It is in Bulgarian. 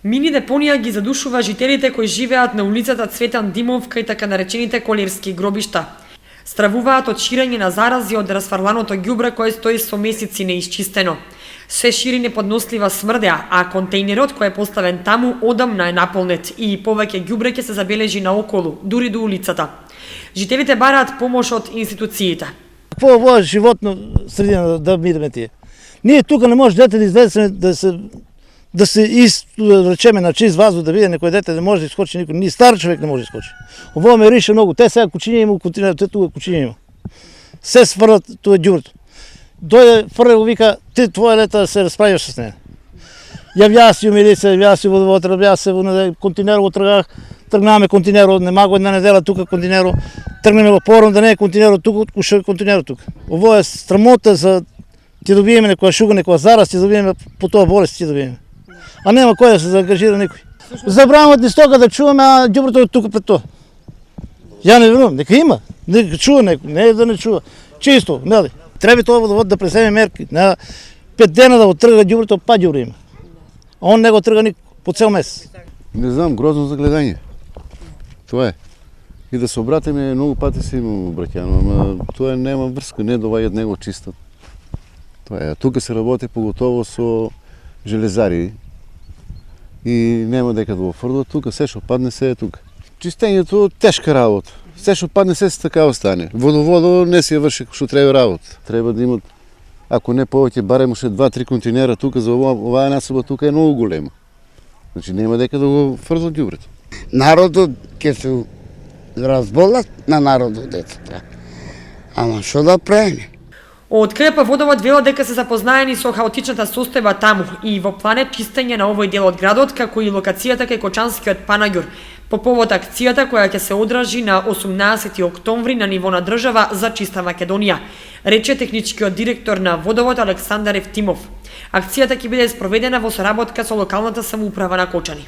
Мини депонија ги задушува жителите кои живеат на улицата Цветан Димов кај така наречените колевски гробишта. Стравуваат од ширење на зарази од расфрланото ѓубре кое стои со месеци неисчистено. Се шири неподнослива смрдеа, а контејнерот кој е поставен таму одамна е наполнет и повеќе ѓубре ќе се забележи наоколу, дури до улицата. Жителите бараат помош од институциите. Какво ово животно средина да бидеме тие? Ние тука не може дете да излезе да се речеме на чист ваздух да биде некој дете, не може да искочи никој, ни стар човек не може да искочи. Ово ме рише многу, те сега кучиња има, те тука кучиња има. Се сврлат тука ѓубрето. Дојде фрле вика, ти твоја лета се расправиш с нея. Јавја си у милиција, јавја си водовод, јавја се во континерот тргнаме континерот, нема го една недела тука континерот, тргнеме во пором да не е континерот тука, откуша континерот тука. Ово е срамота за ти добиеме некоја шуга, некоја зараз, ти добиеме по тоа болест ти добиеме. А нема кој да се заангажира никој. Забрануват ни стока да чуваме, а ѓубрето е тука пред тоа. Ја не верувам, нека има, нека чува некој, не е да не чува. Чисто, нели? Треба тоа водовод да преземе мерки. На 5 дена да го трга ѓубрето, па ѓубре има. А он не го трга никој по цел месец. Не знам, грозно за гледање. Тоа е. И да се обратиме, многу пати се имам обраќано, ама тоа нема врска, не доваѓаат него чистат. Тоа е. Тука се работи поготово со железари и нема дека да го фрлат тука, се што падне се е тука. Чистењето тешка работа. Се што падне се така остане. Водоводо не си ја врши што треба работа. Треба да имат, ако не повеќе, барем уште 2-3 континера тука за оваа насоба тука е многу голема. Значи нема дека да го фрлат ѓубрето. Народот ќе се разболат на народот децата. Ама што да правиме? Од КП Водовод велат дека се запознаени со хаотичната состојба таму и во план е чистење на овој дел од градот, како и локацијата кај Кочанскиот панаѓур, по повод акцијата која ќе се одржи на 18 октомври на ниво на држава за чиста Македонија, рече техничкиот директор на Водовод Александар Евтимов. Акцијата ќе биде спроведена во соработка со локалната самоуправа на Кочани.